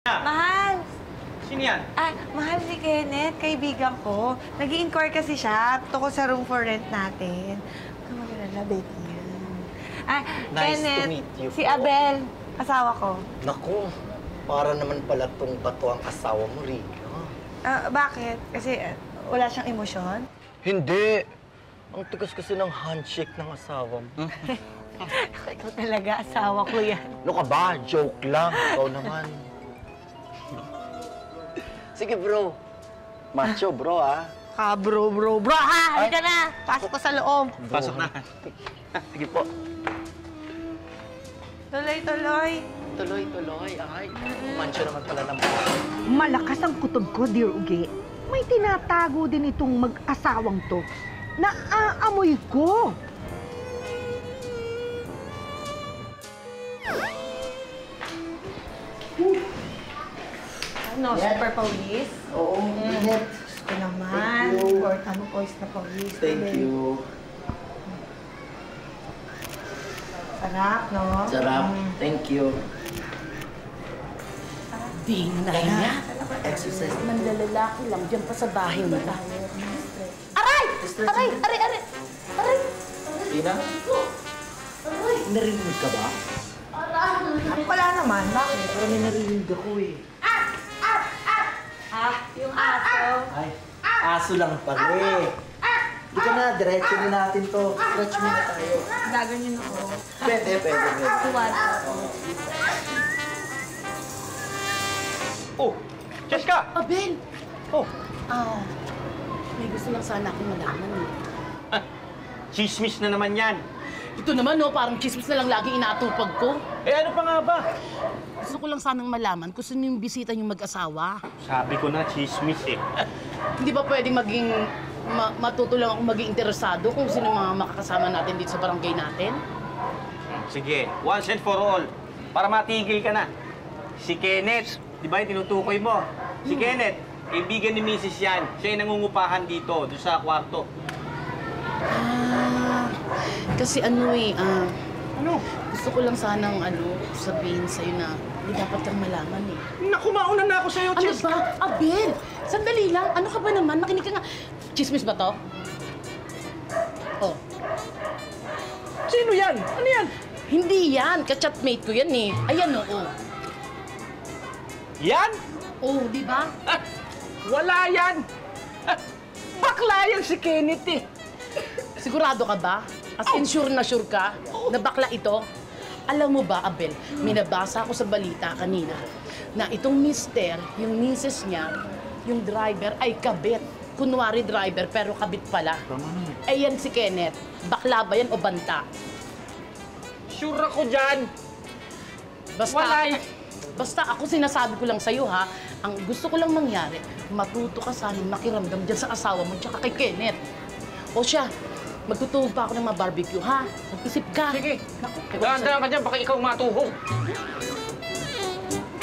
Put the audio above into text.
Mahal! Sino yan? Mahal si Kenneth, kaibigan ko. Nag-i-inquire kasi siya tungkol sa room for rent natin. Huwag ka mag-alala, Betty yan. Nice Kenneth, to meet you si po. Abel, asawa ko. Naku, para naman pala tong bato ang asawa mo, Rika. Bakit? Kasi wala siyang emosyon? Hindi. Ang tigas kasi ng handshake ng asawa mo. Ito talaga, asawa ko yan. Ano ka ba? Joke lang. Ikaw naman. Sige, bro. Macho, bro, ah. Bro, ha! Halika na! Pasok ko sa loob. Pasok na. Sige po. Tuloy. Tuloy. Ay, mancho naman pala ng Malakas ang kutob ko, dear Uge. May tinatago din itong mag-asawang to. Naaamoy ko. Ano, super pawis? Oo, init. Gusto naman. Thank you. Important mo pawis na pawis. Thank you. Sarap, no? Sarap. Thank you. Di na niya. Exercise. Manlalalaki lang dyan pa sa bahay nila. Aray! Aray! Tina? Narinig ka ba? Wala naman. Bakit? Pero may narinig ako eh. Yung aso. Ay, aso lang pala eh. Di ka na, diretso na natin to. Stretch muna tayo. Gaganyan ako. Pwede. Tuwan ako. Oh, Cheska! Abel! Oh, May gusto lang sana akong malaman eh. chismis na naman yan. Ito naman no, parang chismis na lang lagi inatupag ko. Eh, ano pa nga ba? Gusto ko lang sanang malaman kung sino yung bisita yung mag-asawa. Sabi ko na, chismis eh. Hindi ba pwedeng maging matuto lang ako maging interesado kung sino mga makakasama natin dito sa barangay natin? Sige, once and for all, para matigil ka na. Si Kenneth, di ba yung tinutukoy mo? Si Kenneth, kaibigan ni Mrs. yan. Siya yung nangungupahan dito, doon sa kwarto. Kasi ano eh, Ano? gusto ko lang sanang sabihin sa'yo na hindi dapat kang malaman eh. Naku, mauna na ako sa'yo, Ano Cheska. ba? Abel! Sandali lang. Ano ka ba naman? Makinig ka nga. Chismis ba to? Oh. Sino yan? Ano yan? Hindi yan. Ka-chatmate ko yan eh. Ayan oo. Yan? Oh, di ba? Wala yan! Bakla yan si Kenneth eh. Sigurado ka ba? As in sure ka na bakla ito? Alam mo ba, Abel, may nabasa ako sa balita kanina na itong mister, yung misis niya, yung driver ay kabit. Kunwari driver, pero kabit pala. Eh yan si Kenneth. Bakla ba yan o banta? Sure ako dyan. Basta ako sinasabi ko lang sa'yo, ha? Ang gusto ko lang mangyari, matuto ka sanang makiramdam dyan sa asawa mo tsaka kay Kenneth. O siya, magtutuhog pa ako ng mga barbecue, ha? Mag-isip ka. Sige. Naku, Dahan-dahan ka dyan, baka ikaw matuhog.